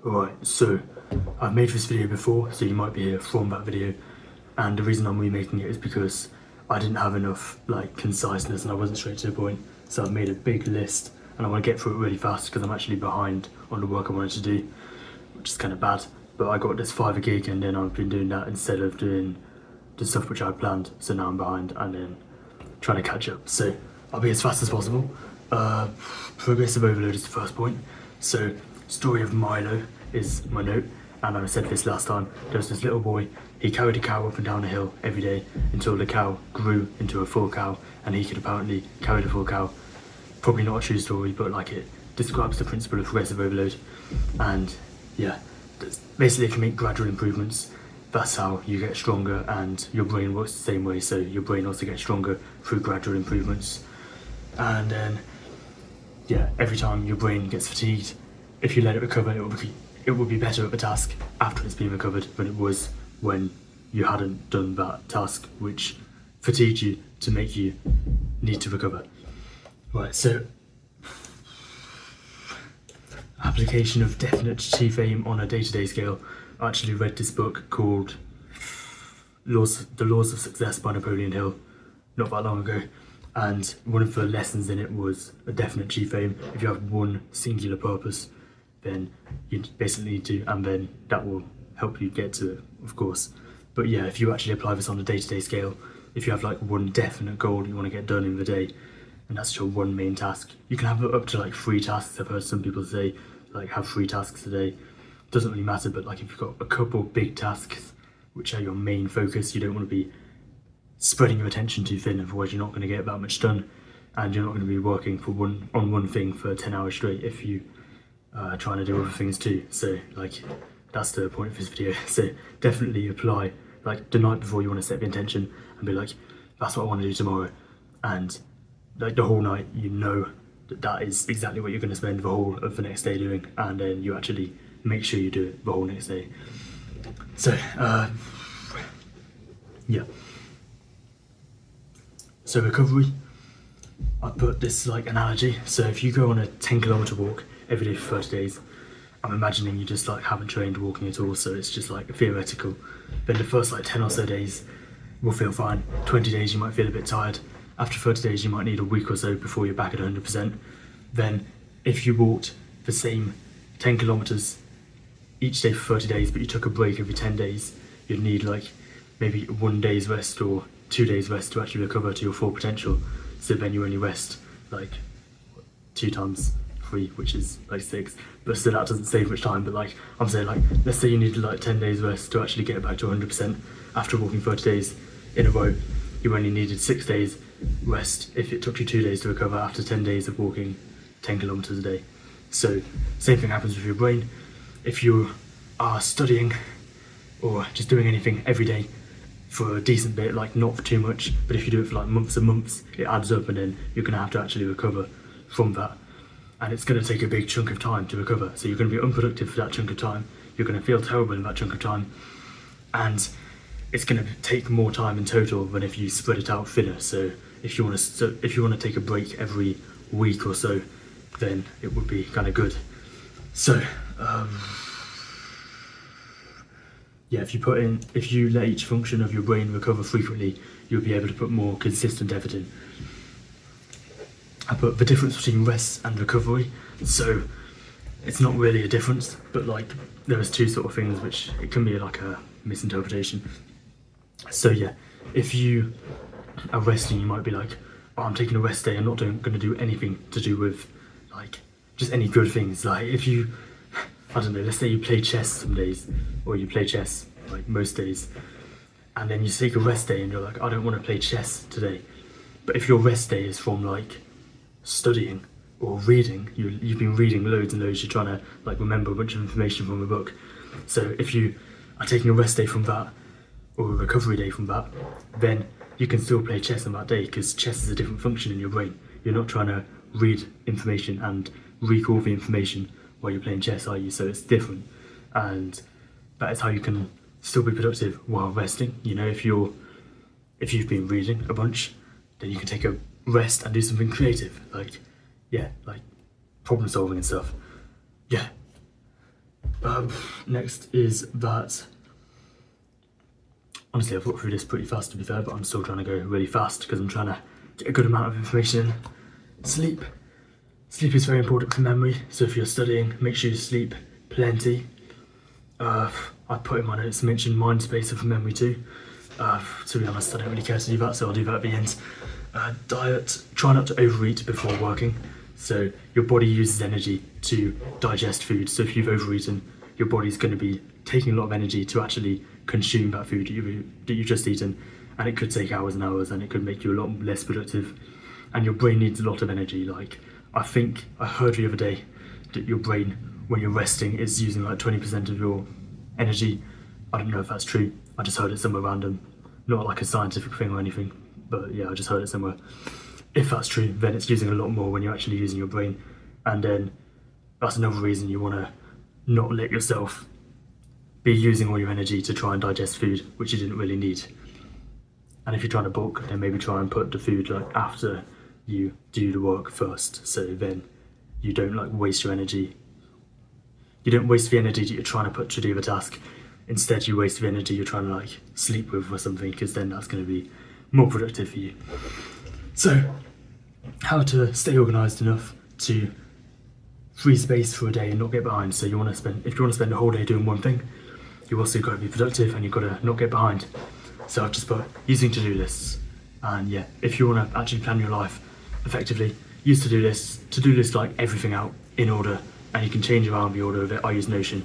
Alright, so I've made this video before, so you might be here from that video, and the reason I'm remaking it is because I didn't have enough conciseness and I wasn't straight to the point. So I've made a big list and I want to get through it really fast because I'm actually behind on the work I wanted to do, which is kind of bad. But I got this 5 gig and then I've been doing that instead of doing the stuff which I had planned, so now I'm behind and then trying to catch up. So I'll be as fast as possible. Progressive overload is the first point. So story of Milo is my note, and I said this last time. There was this little boy, he carried a cow up and down a hill every day until the cow grew into a full cow and he could apparently carry the full cow. Probably not a true story, but it describes the principle of progressive overload. And yeah, basically if you make gradual improvements, that's how you get stronger, and your brain works the same way, so your brain also gets stronger through gradual improvements. And then yeah, every time your brain gets fatigued, if you let it recover, it will be better at the task after it's been recovered than it was when you hadn't done that task which fatigued you to make you need to recover. Right, so application of definite chief aim on a day-to-day scale. I actually read this book called The Laws of Success by Napoleon Hill not that long ago, and one of the lessons in it was a definite chief aim. If you have one singular purpose, then you basically need to, and then that will help you get to it, of course. But yeah, if you actually apply this on a day-to-day scale, if you have one definite goal you want to get done in the day, and that's your one main task, you can have up to 3 tasks. I've heard some people say have 3 tasks a day. Doesn't really matter, but if you've got a couple big tasks which are your main focus, you don't want to be spreading your attention too thin, otherwise you're not going to get that much done, and you're not going to be working on one thing for 10 hours straight if you are trying to do other things too. So that's the point of this video. So definitely apply the night before, you want to set the intention and be that's what I want to do tomorrow, and the whole night you know that is exactly what you're going to spend the whole of the next day doing, and then you actually make sure you do it the whole next day. So yeah, so recovery, I put this analogy. So if you go on a 10-kilometer walk every day for 30 days, I'm imagining you just haven't trained walking at all, so it's just theoretical. Then the first 10 or so days will feel fine. 20 days you might feel a bit tired. After 30 days you might need a week or so before you're back at 100%. Then if you walked the same 10 kilometers each day for 30 days, but you took a break every 10 days, you'd need maybe 1 day's rest or 2 days rest to actually recover to your full potential. So then you only rest 2 times 3, which is 6. But still that doesn't save much time. But I'm saying let's say you needed 10 days rest to actually get back to 100% after walking 30 days in a row. You only needed 6 days rest if it took you 2 days to recover after 10 days of walking 10 kilometers a day. So same thing happens with your brain. If you are studying or just doing anything every day for a decent bit, not for too much, but if you do it for months and months, it adds up, and then you're going to have to actually recover from that, and it's going to take a big chunk of time to recover. So you're going to be unproductive for that chunk of time, you're going to feel terrible in that chunk of time, and it's going to take more time in total than if you spread it out thinner. So if you want to take a break every week or so, then it would be kind of good. So yeah, if you let each function of your brain recover frequently, you'll be able to put more consistent effort in. I put the difference between rest and recovery. So it's not really a difference, but there is 2 sort of things which it can be a misinterpretation. So yeah, if you are resting, you might be oh, I'm taking a rest day, I'm not going to do anything to do with just any good things. If you, I don't know, let's say you play chess some days, or you play chess most days, and then you take a rest day and you're I don't want to play chess today. But if your rest day is from studying or reading, you've been reading loads and loads, you're trying to remember a bunch of information from a book. So if you are taking a rest day from that, or a recovery day from that, then you can still play chess on that day, because chess is a different function in your brain. You're not trying to read information and recall the information while you're playing chess, are you? So it's different, and that is how you can still be productive while resting. If you've been reading a bunch, then you can take a rest and do something creative, problem solving and stuff. Yeah. Next is that, honestly, I've got through this pretty fast to be fair, but I'm still trying to go really fast because I'm trying to get a good amount of information in. Sleep. Sleep is very important for memory, so if you're studying, make sure you sleep plenty. I put in my notes to mention mindspacer for memory too. To be honest, I don't really care to do that, so I'll do that at the end. Diet, try not to overeat before working. So your body uses energy to digest food. So if you've overeaten, your body's going to be taking a lot of energy to actually consume that food that you've just eaten. And it could take hours and hours, and it could make you a lot less productive. And your brain needs a lot of energy. Like, I think I heard the other day that your brain, when you're resting, is using like 20% of your energy. I don't know if that's true. I just heard it somewhere random. Not like a scientific thing or anything, but yeah, I just heard it somewhere. If that's true, then it's using a lot more when you're actually using your brain. And then that's another reason you want to not let yourself be using all your energy to try and digest food, which you didn't really need. And if you're trying to bulk, then maybe try and put the food like after you do the work first, so then you don't like waste your energy. You don't waste the energy that you're trying to put to do the task. Instead, you waste the energy you're trying to like sleep with or something, because then that's going to be more productive for you. So, how to stay organised enough to free space for a day and not get behind. So if you want to spend a whole day doing one thing, you also got to be productive and you've got to not get behind. So I've just put using to-do lists. And yeah, if you want to actually plan your life effectively, use to-do lists. To-do lists like everything out in order, and you can change around the order of it. I use Notion.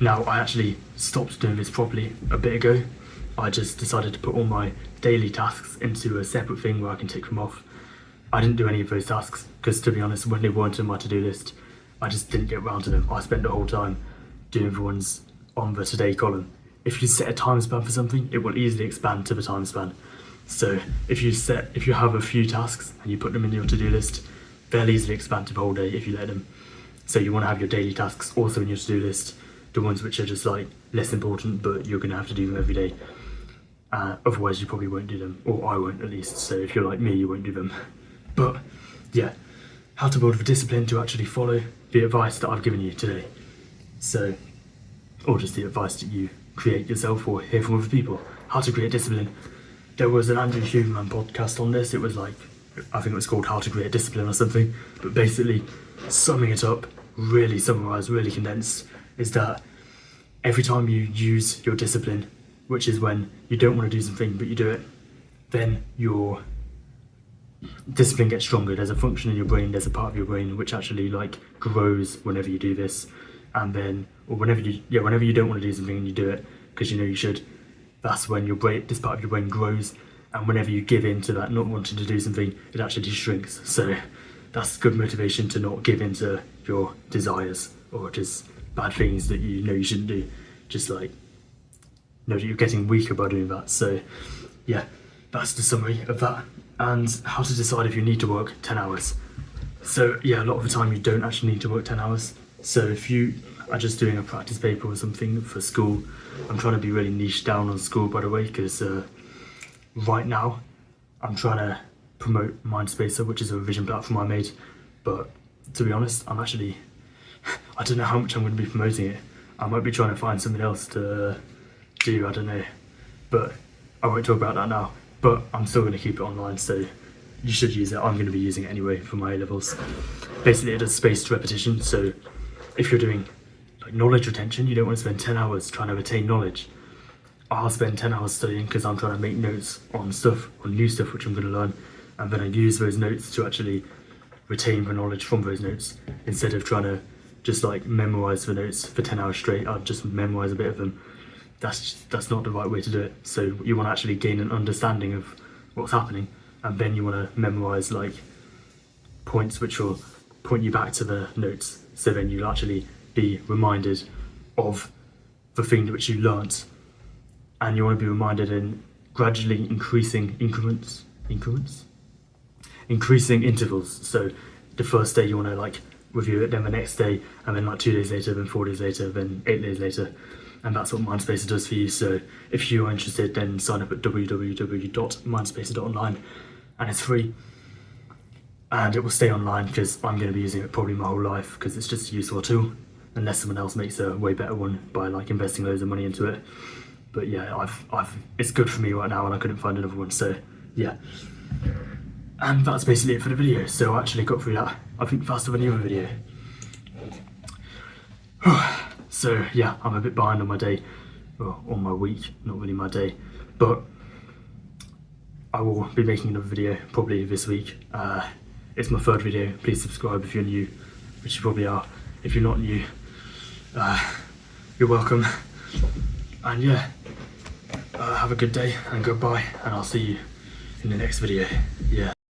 Now, I actually stopped doing this properly a bit ago. I just decided to put all my daily tasks into a separate thing where I can tick them off. I didn't do any of those tasks because, to be honest, when they weren't on my to-do list, I just didn't get around to them. I spent the whole time doing the ones on the today column. If you set a time span for something, it will easily expand to the time span. So if you have a few tasks and you put them in your to-do list, they'll easily expand to the whole day if you let them. So you want to have your daily tasks also in your to-do list, the ones which are just like less important, but you're going to have to do them every day. Otherwise you probably won't do them, or I won't at least. So if you're like me, you won't do them. But yeah, how to build the discipline to actually follow the advice that I've given you today. So, or just the advice that you create yourself or hear from other people. How to create discipline. There was an Andrew Huberman podcast on this. It was like, I think it was called How to Create Discipline or something. But basically, summing it up, really summarised, really condensed, is that every time you use your discipline, which is when you don't want to do something but you do it, then your discipline gets stronger. There's a function in your brain, there's a part of your brain which actually like grows whenever you do this, and then, or whenever you don't want to do something and you do it because you know you should, that's when this part of your brain grows, and whenever you give in to that not wanting to do something, it actually shrinks. So that's good motivation to not give in to your desires or just bad things that you know you shouldn't do. Just like know that you're getting weaker by doing that. So yeah, that's the summary of that. And how to decide if you need to work 10 hours. So yeah, a lot of the time you don't actually need to work 10 hours. So if you are just doing a practice paper or something for school, I'm trying to be really niche down on school, by the way, because right now I'm trying to promote mindspacer, which is a revision platform I made. But to be honest, I don't know how much I'm going to be promoting it. I might be trying to find something else to do, I don't know. But I won't talk about that now. But I'm still going to keep it online, so you should use it. I'm going to be using it anyway for my A-levels. Basically, it does spaced repetition, so if you're doing like knowledge retention, you don't want to spend 10 hours trying to retain knowledge. I'll spend 10 hours studying because I'm trying to make notes on new stuff which I'm going to learn, and then I use those notes to actually retain the knowledge from those notes, instead of trying to just like memorize the notes for 10 hours straight. I'll just memorize a bit of them. That's not the right way to do it. So you want to actually gain an understanding of what's happening, and then you want to memorize like points which will point you back to the notes, so then you'll actually be reminded of the thing which you learnt, and you want to be reminded in gradually increasing increasing intervals. So the first day you want to like review it, then the next day, and then like 2 days later, then 4 days later, then 8 days later. And that's what Mindspacer does for you. So if you are interested, then sign up at www.mindspacer.online, and it's free. And it will stay online because I'm going to be using it probably my whole life because it's just a useful tool. unless someone else makes a way better one by like investing loads of money into it. But yeah, it's good for me right now, and I couldn't find another one. So yeah, and that's basically it for the video. So I actually got through that, I think, faster than the other video. So yeah, I'm a bit behind on my day, well, on my week, not really my day, but I will be making another video probably this week. It's my third video. Please subscribe if you're new, which you probably are. If you're not new, you're welcome. And yeah, have a good day and goodbye, and I'll see you in the next video. Yeah.